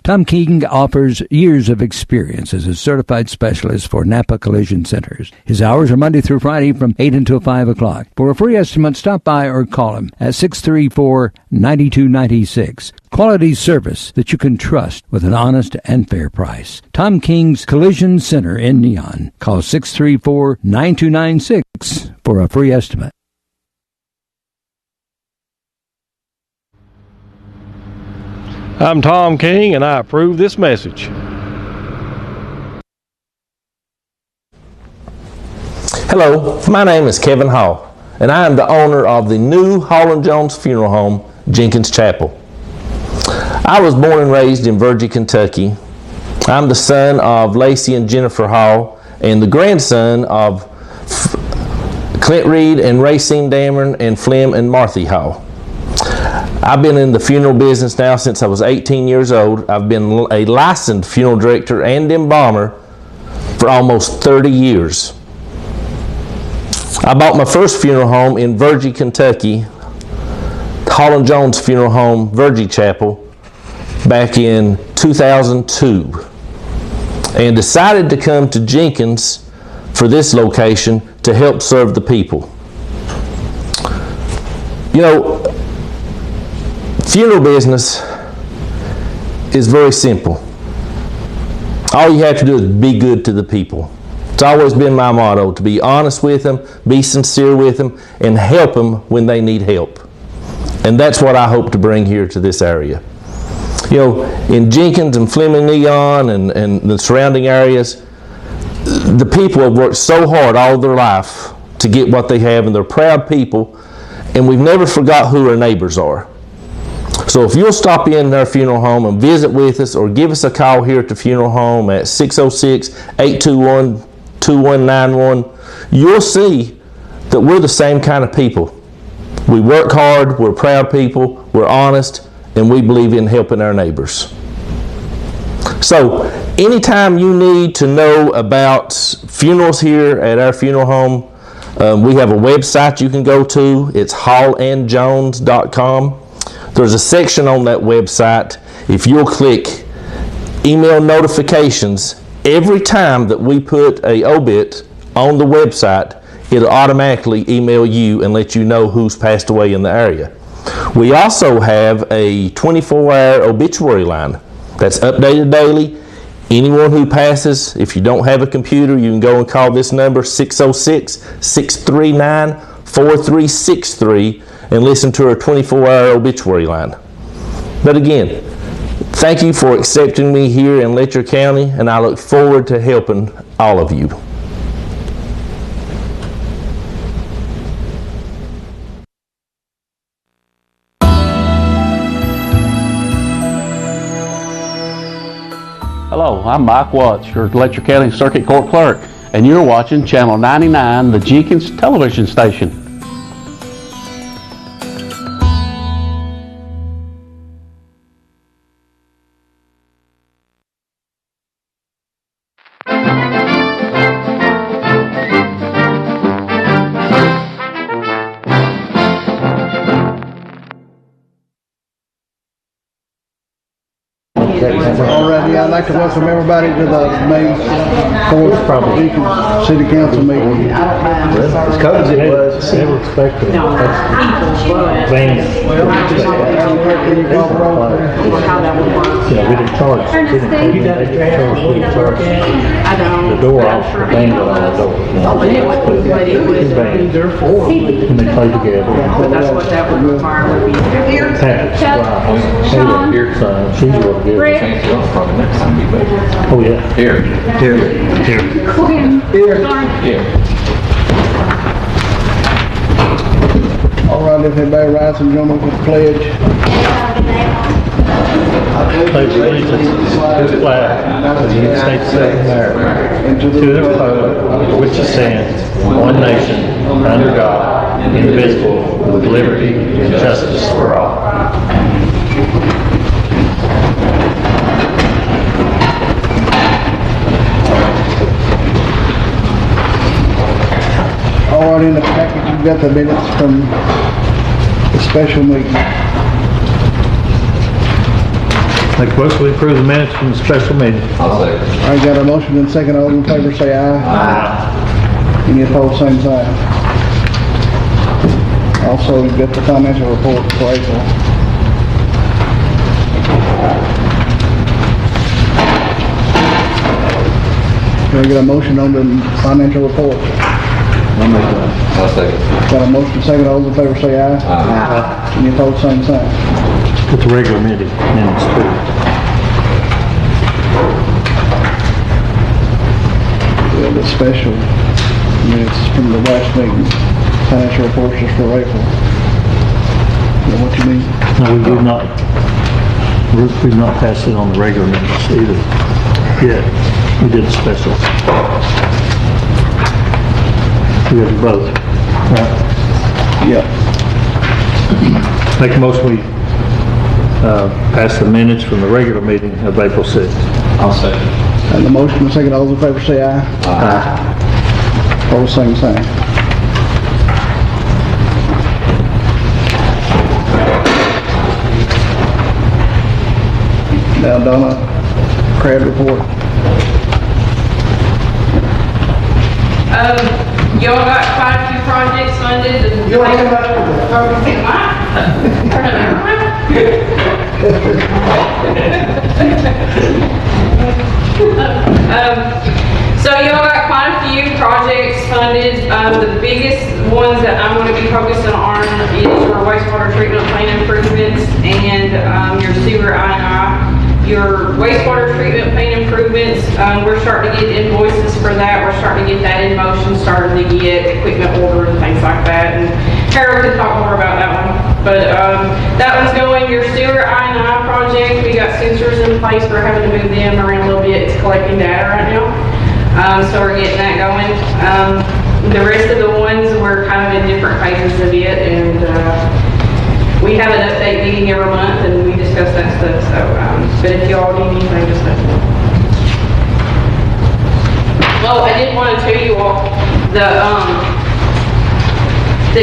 Tom King offers years of experience as a certified specialist for Napa Collision Centers. His hours are Monday through Friday from 8 until 5 o'clock. For a free estimate, stop by or call him at 634-9296. Quality service that you can trust with an honest and fair price. Tom King's Collision Center in Neon. Call 634-9296 for a free estimate. I'm Tom King, and I approve this message. Hello, my name is Kevin Hall, and I am the owner of the new Hall & Jones Funeral Home, Jenkins Chapel. I was born and raised in Virgie, Kentucky. I'm the son of Lacey and Jennifer Hall, and the grandson of Clint Reed and Racine Dameron and Flem and Marthy Hall. I've been in the funeral business now since I was 18 years old. I've been a licensed funeral director and embalmer for almost 30 years. I bought my first funeral home in Virgie, Kentucky, Hall & Jones Funeral Home, Virgie Chapel, back in 2002, and decided to come to Jenkins for this location to help serve the people. You know, funeral business is very simple. All you have to do is be good to the people. It's always been my motto, to be honest with them, be sincere with them, and help them when they need help. And that's what I hope to bring here to this area. You know, in Jenkins and Fleming Neon and the surrounding areas, the people have worked so hard all their life to get what they have, and they're proud people, and we've never forgot who our neighbors are. So if you'll stop in our funeral home and visit with us, or give us a call here at the funeral home at 606-821-2191, you'll see that we're the same kind of people. We work hard, we're proud people, we're honest, and we believe in helping our neighbors. So anytime you need to know about funerals here at our funeral home, we have a website you can go to. It's hallandjones.com. There's a section on that website. If you'll click email notifications, every time that we put a obit on the website, it'll automatically email you and let you know who's passed away in the area. We also have a 24-hour obituary line that's updated daily. Anyone who passes, if you don't have a computer, you can go and call this number, 606-639-4363, and listen to our 24-hour obituary line. But again, thank you for accepting me here in Letcher County, and I look forward to helping all of you. Hello, I'm Mike Watts, your Letcher County Circuit Court Clerk, and you're watching Channel 99, the Jenkins television station. Alrighty, I'd like to welcome everybody to the May 4th Jenkins City Council meeting. It's cozy. Never expected it. Van. We didn't charge. We didn't charge the door off the van on the door. And they play together. But that's what that would require would be. Patrick's wife. She's real good. Oh yeah. Here. All right, if everybody rise and join me with the pledge. Pledge allegiance to the flag of the United States of America, and to the republic for which it stands, one nation, under God, indivisible, with liberty and justice for all. All right, in the package you've got the minutes from the special meeting. Make a motion to approve the minutes from the special meeting. All right, got a motion and second. All in favor say aye. Aye. Any opposed, same sign. Also, we've got the financial report for April. Can I get a motion on the financial report? I'll second. Got a motion second. All in favor say aye. Aye. Any opposed, same sign. Put the regular minutes too. Yeah, the special minutes from the last meeting, financial reports just for April. Is that what you mean? No, we've not passed it on the regular minutes either. Yeah, we did a special. We did both, right? Yeah. Make a motion we pass the minutes from the regular meeting of April 6th. I'll second. And the motion and second, all those in favor say aye. Aye. All the same sign. Now Donna, CRAD report. Y'all got quite a few projects funded and. You want to So y'all got quite a few projects funded. The biggest ones that I'm going to be focusing on is your wastewater treatment plant improvements and your sewer I&I. Your wastewater treatment plant improvements, we're starting to get invoices for that. We're starting to get that in motion, starting to get equipment ordered and things like that. And Harold can talk more about that one. But that one's going. Your sewer I&I project, we got sensors in place. We're having to move them around a little bit. It's collecting data right now. So we're getting that going. The rest of the ones, we're kind of in different phases of it. And we have an update meeting every month and we discuss that stuff. So, but if y'all need anything, just let me know. Oh, I did want to tell you all the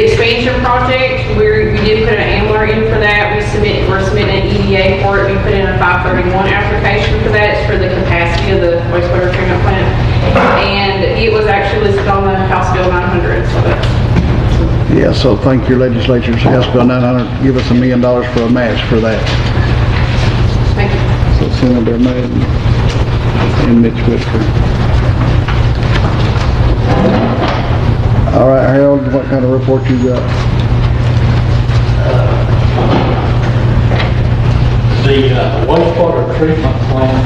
expansion project. We did put an AMLR in for that. We're submitting an EDA for it. We put in a 531 application for that. It's for the capacity of the wastewater treatment plant, and it was actually listed on the House Bill 900. So that's. Yeah, so thank your legislatures, House Bill 900, give us $1 million for a match for that. Thank you. So Senator May and Mitch Whitford. All right, Harold, what kind of report you got? The wastewater treatment plant,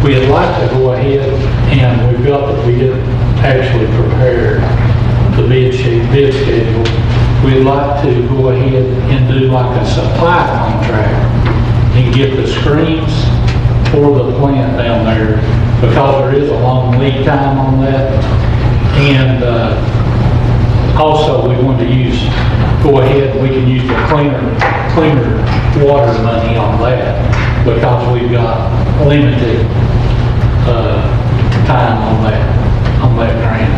we'd like to go ahead and we didn't actually prepare the bid schedule. We'd like to go ahead and do like a supply contract and get the screens for the plant down there, because there is a long lead time on that. And also we want to go ahead, we can use the cleaner water money on that, because we've got limited time on that grant,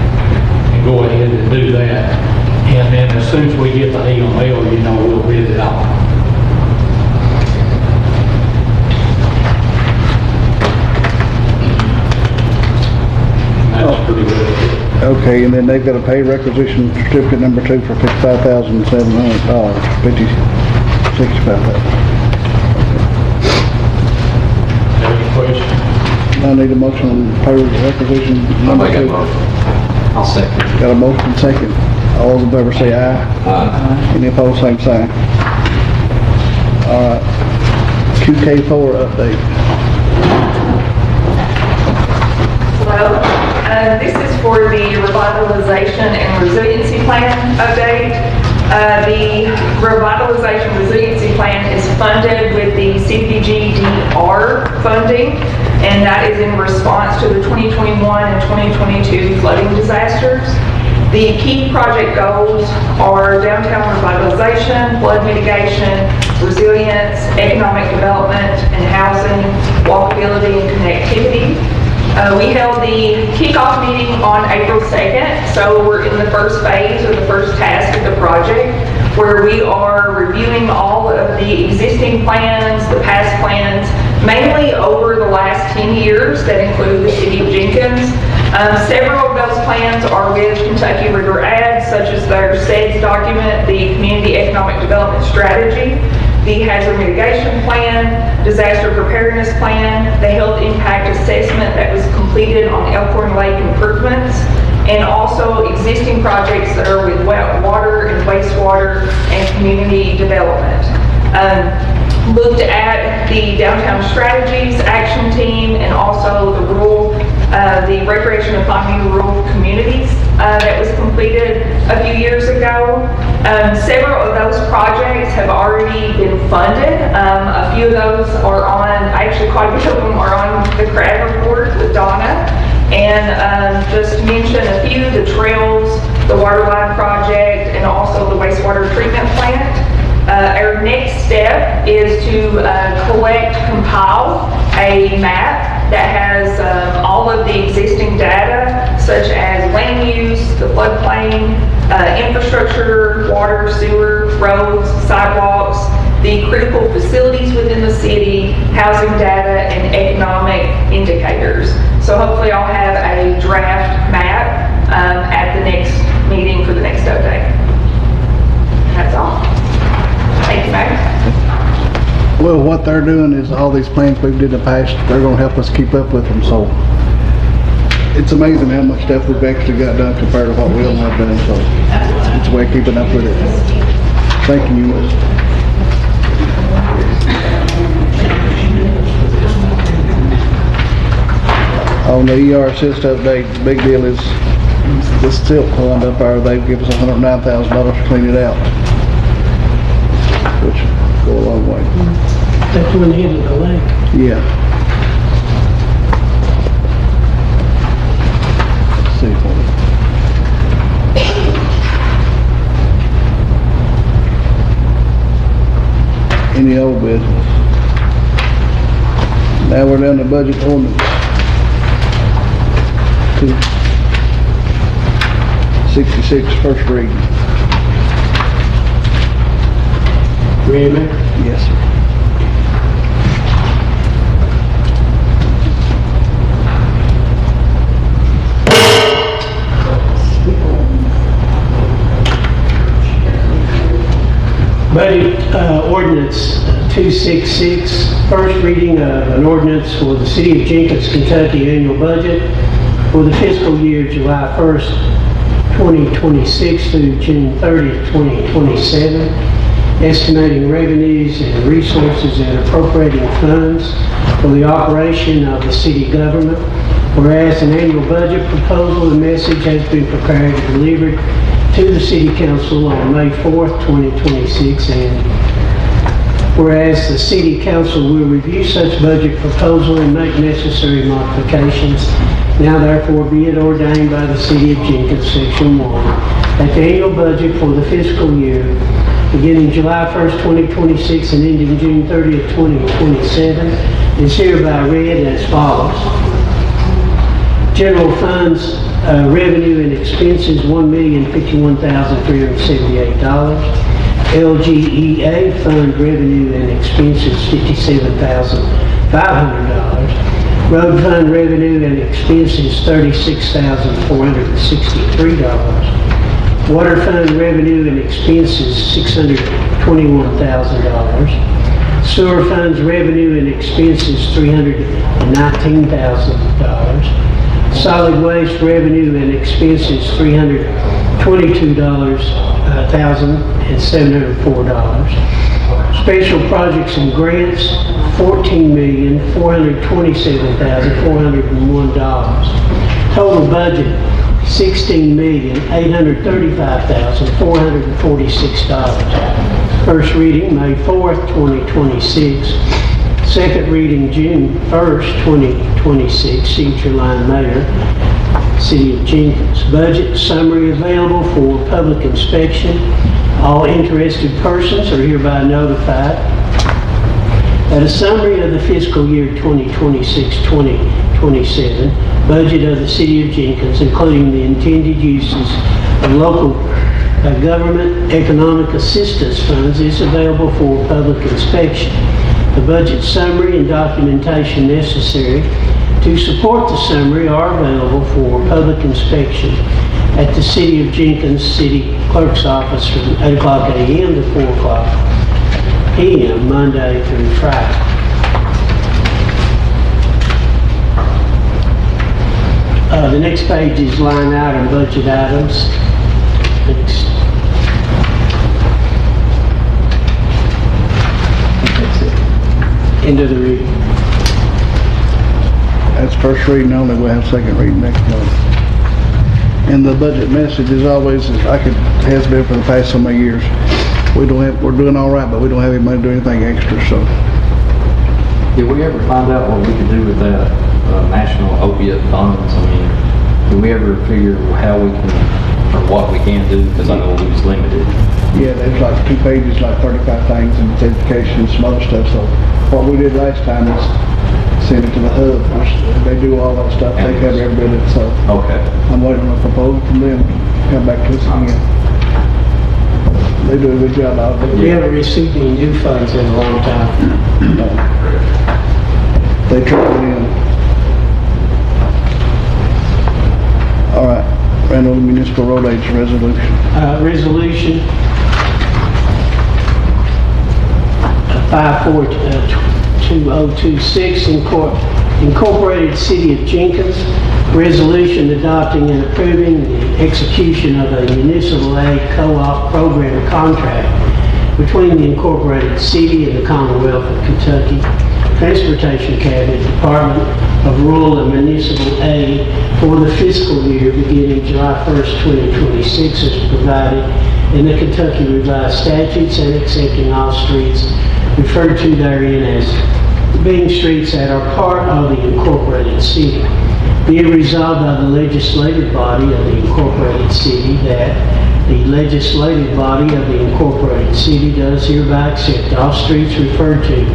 and go ahead and do that. And then as soon as we get the EML, we'll bid it out. That's pretty good. Okay, and then they've got a pay requisition certificate number 2 for $55,700, $65,000. Any questions? I need a motion on pay requisition number 2. I'll second. Got a motion second. All those in favor say aye. Aye. Any opposed, same sign. All right. QK4 update. Hello. This is for the revitalization and resiliency plan update. The revitalization resiliency plan is funded with the CPGDR funding, and that is in response to the 2021 and 2022 flooding disasters. The key project goals are downtown revitalization, flood mitigation, resilience, economic development and housing, walkability and connectivity. We held the kickoff meeting on April 2nd, so we're in the first phase or the first task of the project. where we are reviewing all of the existing plans, the past plans, mainly over the last 10 years that include the City of Jenkins. Several of those plans are with Kentucky River Ag, such as their SEDS document, the Community Economic Development Strategy, the Hazard Mitigation Plan, Disaster Preparedness Plan, the Health Impact Assessment that was completed on Elkhorn Lake improvements, and also existing projects that are with water and wastewater and community development. Looked at the Downtown Strategies Action Team and also the Recreation and Farming Rural Communities that was completed a few years ago. Several of those projects have already been funded. A few of those are on, actually quite a few of them are on the CRAD report with Donna. And just to mention a few, the trails, the water line project, and also the wastewater treatment plant. Our next step is to compile a map that has all of the existing data, such as land use, the floodplain, infrastructure, water, sewer, roads, sidewalks, the critical facilities within the city, housing data, and economic indicators. So hopefully I'll have a draft map at the next meeting for the next update. That's all. Thank you, Mayor. Well, what they're doing is all these plans we've did in the past, they're gonna help us keep up with them, so it's amazing how much stuff we've actually got done compared to what we don't have done, so it's a way of keeping up with it. Thank you. On the ER assist update, the big deal is this silt pond up there, they've given us $109,000 to clean it out, which will go a long way. That's when hit the lake. Yeah. Let's see for me. Any old business. Now we're down to budget ordinance. 66, first reading. Ready, Mayor? Yes, sir. Budget ordinance 266, first reading of an ordinance for the City of Jenkins, Kentucky annual budget for the fiscal year July 1st, 2026 through June 30th, 2027, estimating revenues and resources and appropriating funds for the operation of the city government. Whereas an annual budget proposal and message has been prepared and delivered to the City Council on May 4th, 2026, and whereas the City Council will review such budget proposal and make necessary modifications, now therefore be it ordained by the City of Jenkins, Section 1, that the annual budget for the fiscal year beginning July 1st, 2026 and ending June 30th, 2027 is hereby read as follows. General funds revenue and expenses $1,051,378. LGEA fund revenue and expenses $57,500. Road fund revenue and expenses $36,463. Water fund revenue and expenses $621,000. Sewer funds revenue and expenses $319,000. Solid waste revenue and expenses $322,704. Special projects and grants $14,427,401. Total budget $16,835,446. First reading May 4th, 2026. Second reading June 1st, 2026. Signature line Mayor, City of Jenkins. Budget summary available for public inspection. All interested persons are hereby notified that a summary of the fiscal year 2026-2027 budget of the City of Jenkins, including the intended uses of local government economic assistance funds is available for public inspection. The budget summary and documentation necessary to support the summary are available for public inspection at the City of Jenkins City Clerk's Office from 8 o'clock a.m. to 4 o'clock p.m. Monday through Friday. The next page is line item budget items. Next. End of the reading. That's first reading only, we'll have second reading next month. And the budget message is always, has been for the past so many years, we're doing all right, but we don't have any money to do anything extra, so. Did we ever find out what we could do with that national opiate funds? I mean, did we ever figure how we can, or what we can do? Because I know we was limited. Yeah, there's like 2 pages, like 35 things, and it's education and some other stuff, so what we did last time is send it to the hub. They do all that stuff, they cover every bit of it, so. Okay. I'm waiting on a proposal from them to come back to us again. They do a good job out of it. We haven't received any new funds in a long time. No. They trickle in. All right, Randall Municipal Road Agents Resolution. Resolution 542026, Incorporated City of Jenkins, resolution adopting and approving the execution of a municipal aid co-op program contract between the Incorporated City and the Commonwealth of Kentucky Transportation Cabinet Department of Rural and Municipal Aid for the fiscal year beginning July 1st, 2026 as provided in the Kentucky Revised Statutes and accepting all streets referred to therein as being streets that are part of the Incorporated City. Be it resolved by the legislative body of the Incorporated City that the legislative body of the Incorporated City does hereby accept all streets referred to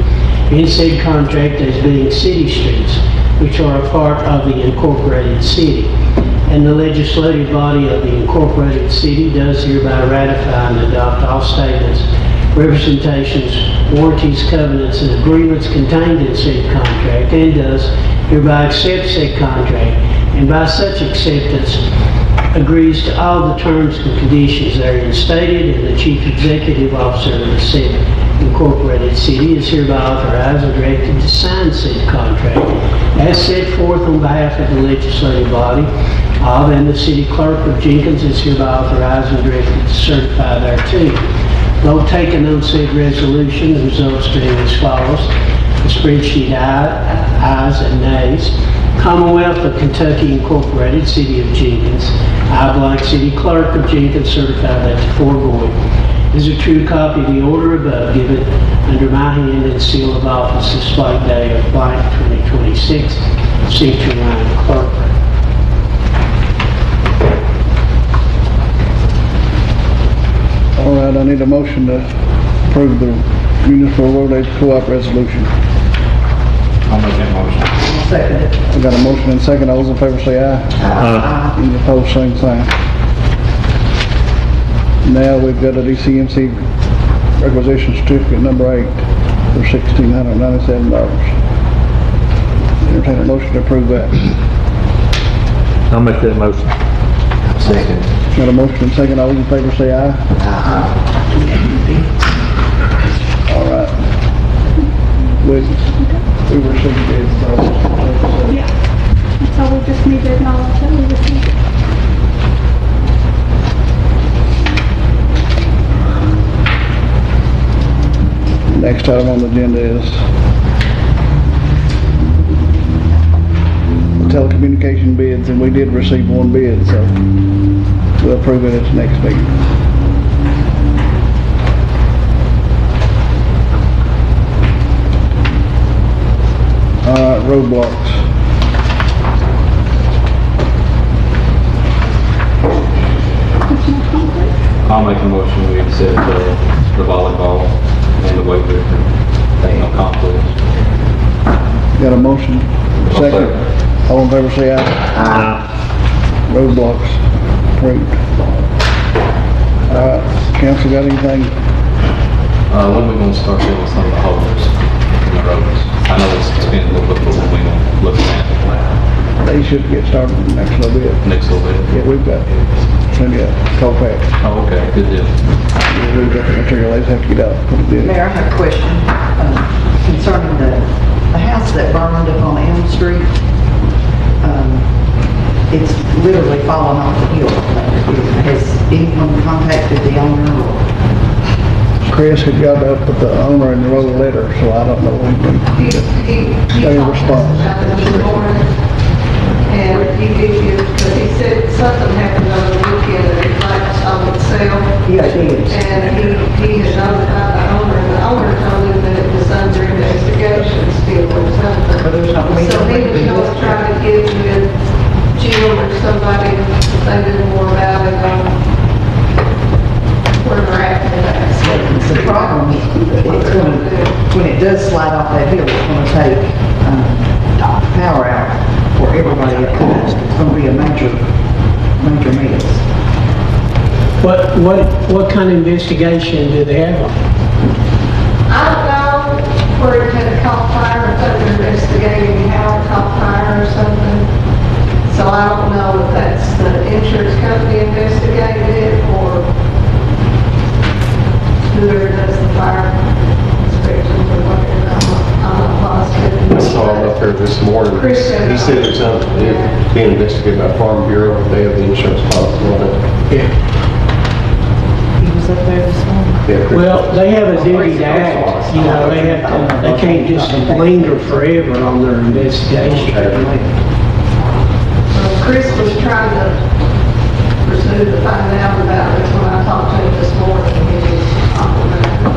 in said contract as being city streets, which are a part of the Incorporated City. And the legislative body of the Incorporated City does hereby ratify and adopt all statements, representations, warranties, covenants, and agreements contained in said contract, and does hereby accept said contract, and by such acceptance agrees to all the terms and conditions therein stated, and the Chief Executive Officer of the said Incorporated City is hereby authorized and directed to sign said contract as set forth on behalf of the legislative body of, and the City Clerk of Jenkins is hereby authorized and directed to certify thereto. Vote taken on said resolution, the results being as follows. The spreadsheet ayes and nays. Commonwealth of Kentucky Incorporated, City of Jenkins. I, blank City Clerk of Jenkins, certify that the foregoing is a true copy of the order above given under my hand and seal of office this flight day of blank 2026. Signature Ryan Clerk. All right, I need a motion to approve the Municipal Road Agent Co-op resolution. I'll make that motion. Second. I got a motion and second. All those in favor say aye. Aye. Any opposed, same sign. Now we've got a DCMC requisition certificate number 8 for $1,697. Entertain a motion to approve that. I'll make that motion. Second. Got a motion and second. All those in favor say aye. Aye. All right. We received bids. Yeah. So we just need to acknowledge that we received it. Next item on the agenda is telecommunication bids, and we did receive one bid, so we'll approve it at the next meeting. Roadblocks. I'll make a motion we accept the volleyball and the weightlifting. Ain't no conflict. Got a motion? Second. All in favor say aye. Aye. Roadblocks approved. All Council got anything? When we gonna start filling some of the holes in the roads? I know it's been a little bit, but when we gonna look at They should get started in the next little bit. next little bit? Yeah, we've got plenty of coal packs. Oh, okay, good deal. We've got the material, they just have to get out and put it in. Mayor, I have a question concerning the house that burned up on Elm Street. It's literally fallen off the hill. Has anyone contacted the owner? Chris had got up with the owner and wrote a letter, so I don't know when they respond. And he said something happened on the weekend that his lights on itself. Yeah, it is. And he had notified the owner, and the owner told him that it was under investigation still or something. But there's not So he was going to try to get with Jim or somebody to say a little more about it, where they're at with that. The problem is, it's when it does slide off that hill, it's gonna take, power out for everybody up there. It's gonna be a major mess. What kind of investigation do they have? I don't know where it had caught fire, if they're investigating how it caught fire or something. So I don't know if that's the insurance company investigated it or whoever does the fire inspections or whatever. I'm not positive. I saw him up there this morning. Chris said- He said it's being investigated by Farm Bureau. They have the insurance policy on it. Yeah. He was up there this morning. Yeah, Chris. Well, they have a duty to act, you know, they can't just linger forever on their investigation. Chris was trying to pursue to find out about it when I talked to him this morning. He was complimenting.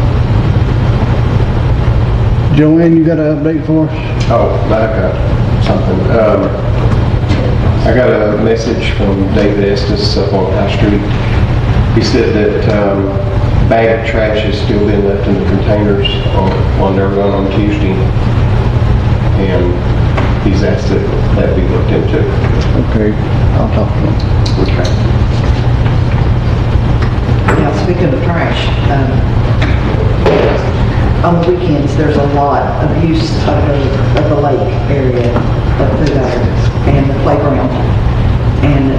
Joanne, you got an update for us? Oh, I got something. I got a message from David Estes up on High Street. He said that bag of trash is still being left in the containers on their run on Tuesday. And he's asked that be looked into. Okay, I'll talk to him. Okay. Now, speaking of trash, on the weekends, there's a lot of use of the lake area up through there and the playground. And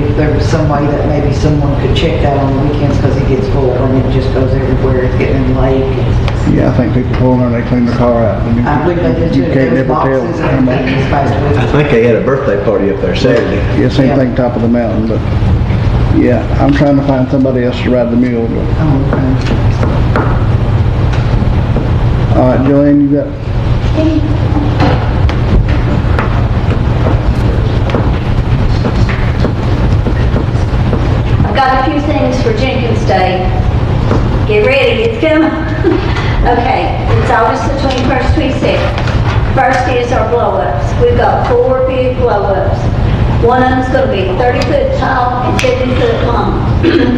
if there was some way that maybe someone could check that on the weekends because it gets full and it just goes everywhere, it's getting in the lake. Yeah, I think people pull in there and they clean their car out. And I believe they did too. You can't There was never tell boxes how and much. everything this past week. I think they had a birthday party up there Saturday. Yeah, same thing top of the mountain, but yeah, I'm trying to find somebody else to ride the mule. But. Oh, okay. All right, Joanne, you got, I've got a few things for Jenkins Day. Get ready, it's coming. Okay, it's August the 21st, 26th. First is our blow-ups. We've got 4 big blow-ups. One of them's going to be 30 foot tall and 50 foot long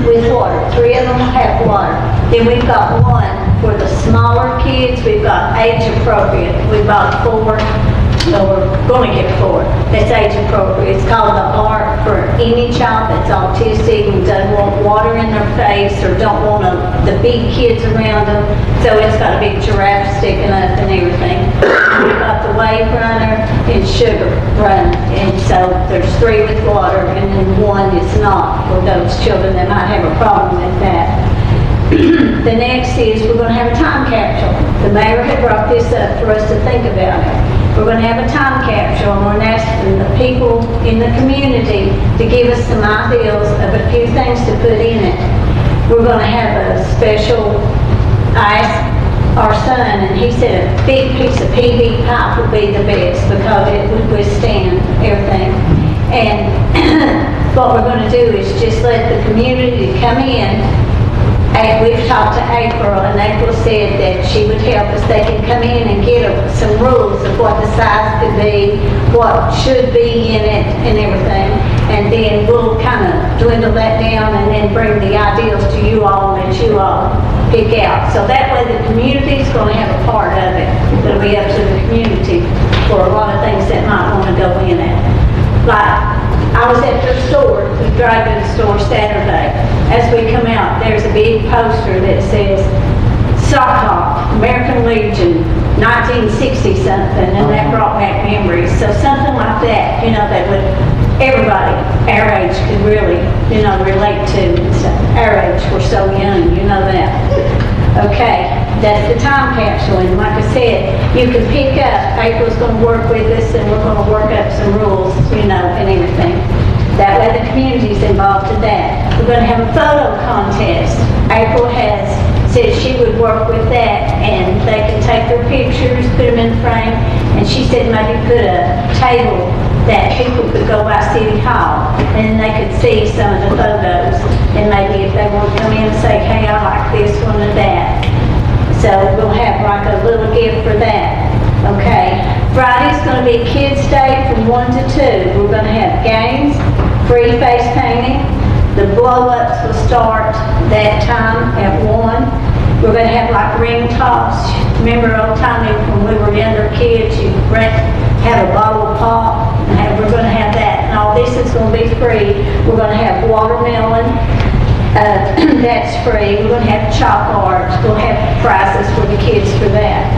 with water. 3 of them will have water. Then we've got one for the smaller kids. We've got age appropriate. We've got 4. So we're going to get 4. That's age appropriate. It's called the ARC for any child that's autistic and doesn't want water in their face or don't want the big kids around them. So it's got a big giraffe sticking up and everything. We've got the Wave Runner and Sugar Run. And so there's 3 with water and then 1 is not for those children that might have a problem with that. The next is we're going to have a time capsule. The mayor had brought this up for us to think about it. We're going to have a time capsule and we're asking the people in the community to give us some ideas of a few things to put in it. We're going to have a special, I asked our son and he said a big piece of PV pipe would be the best because it would withstand everything. And what we're going to do is just let the community come in. And we've talked to April, and April said that she would help us. They can come in and get some rules of what the size could be, what should be in it, and everything. And then we'll kind of dwindle that down and then bring the ideas to you all and let you all pick out. So that way the community's going to have a part of it. It'll be up to the community for a lot of things that might want to go in it. Like, I I was at their store, we drive to the store Saturday. As we come out, there's a big poster that says, SOCOP, American Legion, 1960 something, and that brought back memories. So something like that, you know, that would, everybody our age could really, you know, relate to. So our age, we're so young, you know that. Okay, that's the time capsule, and like I said, you can pick up, April's gonna work with us, and we're gonna work up some rules, you know, and everything. That way the community's involved in that. We're gonna have a photo contest. April has said she would work with that, and they can take their pictures, put them in the frame, and she said maybe put a table that people could go by City Hall, and they could see some of the photos, and maybe if they want to come in and say, hey, I like this one or that. So we'll have like a little gift for that. Okay, Friday's gonna be Kids Day from 1 to 2. We're gonna have games, free face painting. The blow-ups will start that time at 1. We're going to have like ring toss. Remember old time when we were younger kids, you have a bottle of pop, and we're going to have that. And all this is going to be free. We're going to have watermelon. That's free. We're going to have chalk art. We'll have prizes for the kids for that.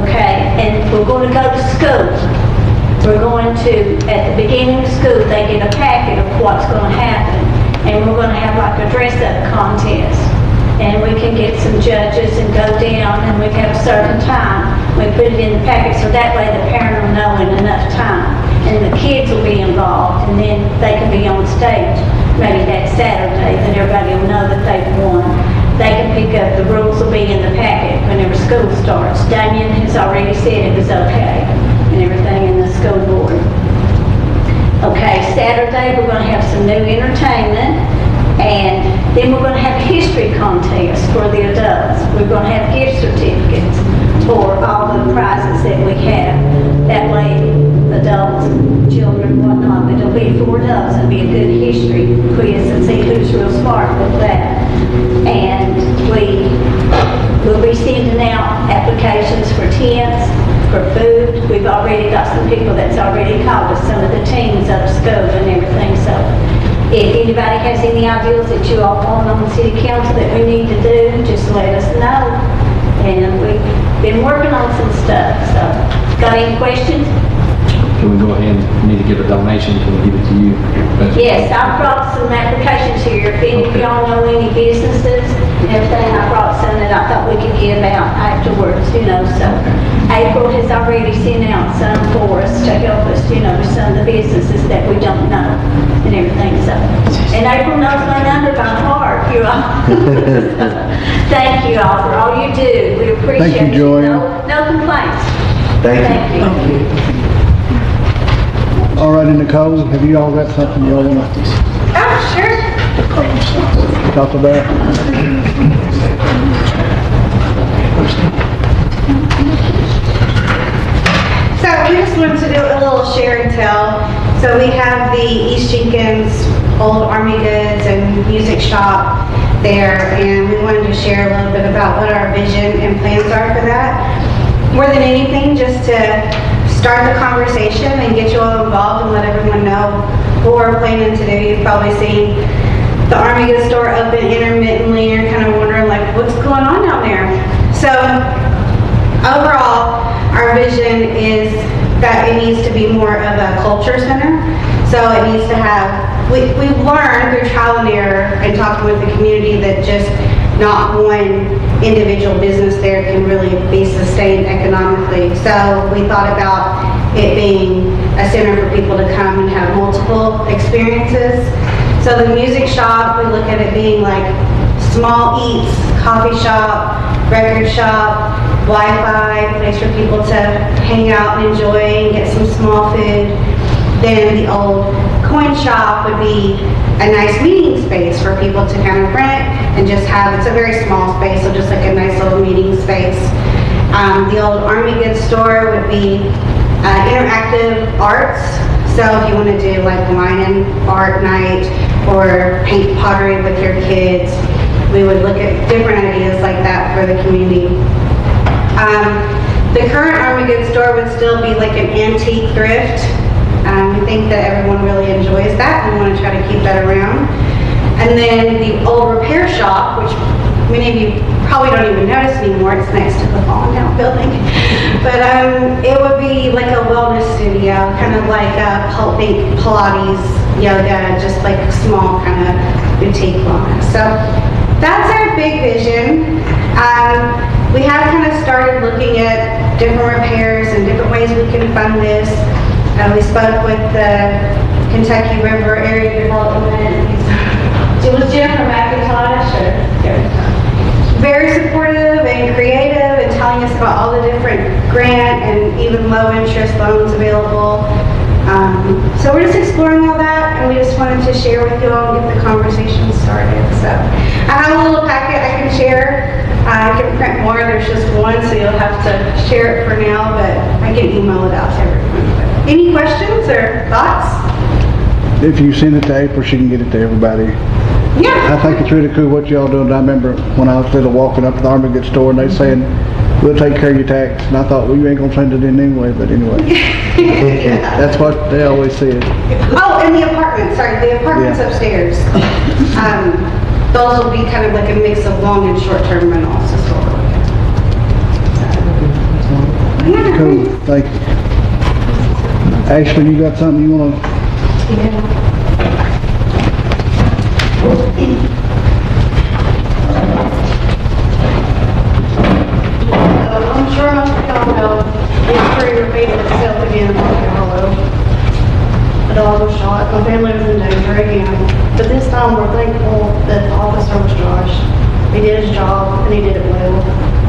Okay, and we're going to go to school. We're going to, at the beginning of school, they get a packet of what's going to happen. And we're going to have like a dress-up contest. And we can get some judges and go down, and we have a certain time. We put it in the packet, so that way the parent will know in enough time. And the kids will be involved, and then they can be on stage maybe that Saturday, and everybody will know that they've won. They can pick up, the rules will be in the packet whenever school starts. Damien has already said it was okay, and everything in the school board. Okay, Saturday we're going to have some new entertainment, and then we're going to have a history contest for the adults. We're going to have gift certificates for all the prizes that we have. That way, adults, children, whatnot, but it'll be for adults. It'll be a good history quiz and see who's real smart with that. And we'll be sending out applications for tents, for food. We've already got some people that's already called us, some of the teams out of school and everything. So if anybody has any ideas that you all want on the city council that we need to do, just let us know. And we've been working on some stuff. So, got any questions? Can we go ahead and need to give a donation? Can we give it to you? Yes, I brought some applications here. If any of y'all know any businesses and everything, I brought some that I thought we could give out afterwards, you know. So April has already sent out some for us to help us, you know, with some of the businesses that we don't know and everything. So, and April knows my number by heart, you all. Thank you all for all you do. We appreciate Thank you, Joanne. No complaints. Thank you. Thank you. All right, Nicole, have you all got something you all want to Oh, sure. talk about? So we just wanted to do a little share and tell. So we have the East Jenkins Old Army Goods and Music Shop there, and we wanted to share a little bit about what our vision and plans are for that. More than anything, just to start the conversation and get you all involved and let everyone know what we're planning to do. You've probably seen the Army Goods store open intermittently, and you're kind of wondering like, what's going on down there? So overall, our vision is that it needs to be more of a culture center. So it needs to have, we've learned through trial and error and talking with the community that just not one individual business there can really be sustained economically. So we thought about it being a center for people to come and have multiple experiences. So the music shop, we look at it being like small eats, coffee shop, record shop, Wi-Fi, place for people to hang out and enjoy and get some small food. Then the old coin shop would be a nice meeting space for people to kind of rent and just have, it's a very small space, so just like a nice little meeting space. The old Army Goods store would be interactive arts. So if you want to do like wine and art night or paint pottery with your kids, we would look at different ideas like that for the community. The current Army Goods store would still be like an antique thrift We think that everyone really enjoys that, and we want to try to keep that around. And then the old repair shop, which many of you probably don't even notice anymore, it's next to the fallen down building. But it would be like a wellness studio, kind of like a Pilates, yoga, just like a small kind of boutique wellness. So that's our big vision. We have kind of started looking at different repairs and different ways we can fund this. We spoke with the Kentucky River Area Development. It was Jennifer McIntosh. Very supportive and creative and telling us about all the different grant and even low interest loans available. So we're just exploring all that, and we just wanted to share with you all and get the conversation started. So I have a little packet I can share. I can print more, there's just one, so you'll have to share it for now, but I can email it out to everyone. But any questions or thoughts? If you send it to April, she can get it to everybody. Yeah. I think it's really cool what y'all doing. I remember when I was little walking up to the Army Goods store and they saying, we'll take care of your tax. And I thought, well, you ain't gonna send it in anyway, but anyway. Yeah. That's what they always said. Oh, and the apartment, sorry, the apartments upstairs. Those will be kind of like a mix of long and short-term rentals as well. Cool, thank you. Ashley, you got something you wanna? I'm sure most of y'all know history repeated itself again on the Hollow. The dog was shot, my family was in danger again. But this time we're thankful that the officer was Josh. He did his job and he did it well.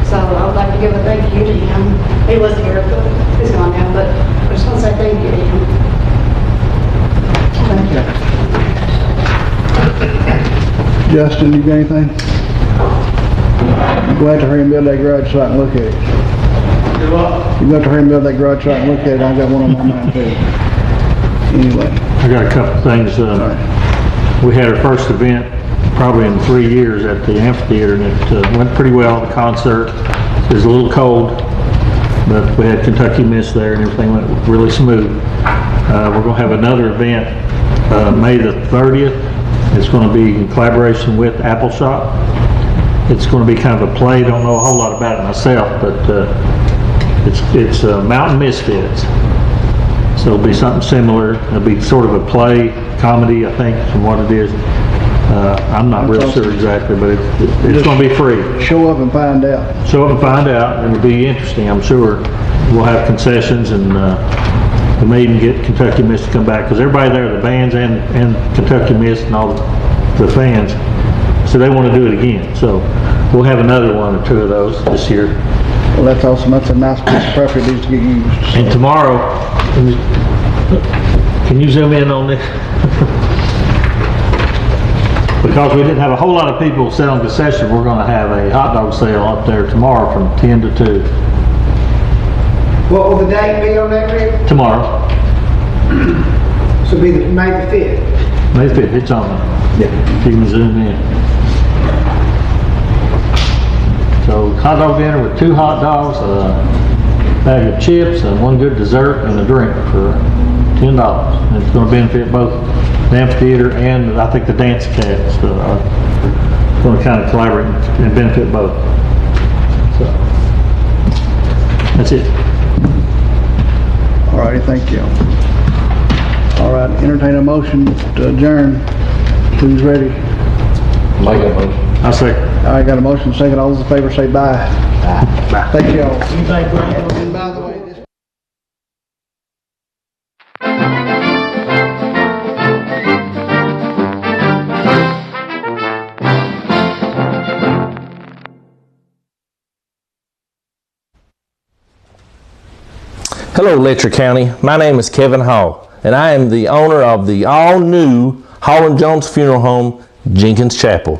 So I would like to give a thank you to him. He was here, but he's gone now, but I just want to say thank you to him. Thank you. Justin, you got anything? You go out to hurry and build that garage so I can look at it. You go out to hurry and build that garage so I can look at it. I got one on my mind too. Anyway. I got a couple of things. We had our first event probably in 3 years at the amphitheater, and it went pretty well. The concert, it was a little cold, but we had Kentucky Miss there and everything went really smooth. We're going to have another event May the 30th. It's going to be in collaboration with Apple Shop. It's going to be kind of a play. Don't know a whole lot about it myself, but it's Mountain Misfits. So it'll be something similar. It'll be sort of a play, comedy, I think, from what it is. I'm not real sure exactly, but it's going to be free. Show up and find out. Show up and find out, and it'll be interesting, I'm sure. We'll have concessions, and we may even get Kentucky Miss to come back, because everybody there, the bands and Kentucky Miss and all the fans, so they want to do it again. So we'll have another one or two of those this year. Well, that's awesome. That's a nice piece of property that needs to get used. So. And tomorrow, can you zoom in on this? Because we didn't have a whole lot of people selling concession, we're going to have a hot dog sale up there tomorrow from 10 to 2. What will the date be on that, Rick? Tomorrow. So it'll be May the 5th. May the 5th, it's on there. Yeah. If you can zoom in. So hot dog dinner with 2 hot dogs, a bag of chips, and 1 good dessert, and a drink for $10. And it's going to benefit both the amphitheater and I think the dance cats. So I'm going to kind of collaborate and benefit both. So that's it. All righty, thank you. All right, entertain a motion to adjourn. Who's ready? Make a motion. I'll second. All right, got a motion second. All those in favor say bye. Bye. Thank you all. And by the way, Hello, Letcher County. My name is Kevin Hall, and I am the owner of the all-new Holland Jones Funeral Home, Jenkins Chapel.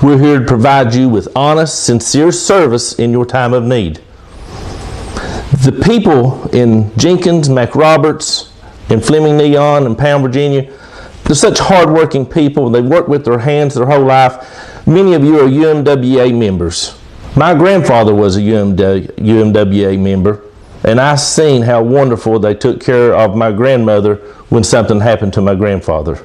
We're here to provide you with honest, sincere service in your time of need. The people in Jenkins, McRoberts, and Fleming Neon, and Pound, Virginia, they're such hard-working people. They work with their hands their whole life. Many of you are UMWA members. My grandfather was a UMWA member. and I seen how wonderful they took care of my grandmother when something happened to my grandfather.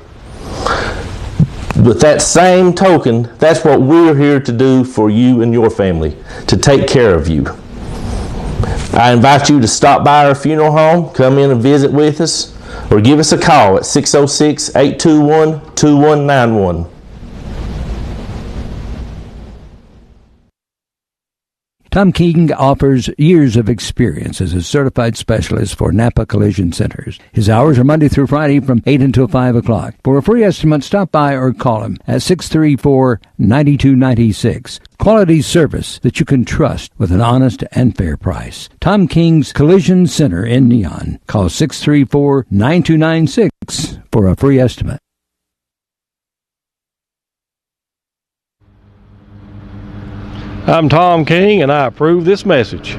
With that same token, that's what we're here to do for you and your family, to take care of you. I invite you to stop by our funeral home, come in and visit with us, or give us a call at 606-821-2191. Tom King offers years of experience as a certified specialist for Napa Collision Centers. His hours are Monday through Friday from 8 until 5 o'clock. For a free estimate, stop by or call him at 634-9296. Quality service that you can trust with an honest and fair price. Tom King's Collision Center in Neon. Call 634-9296 for a free estimate. I'm Tom King, and I approve this message.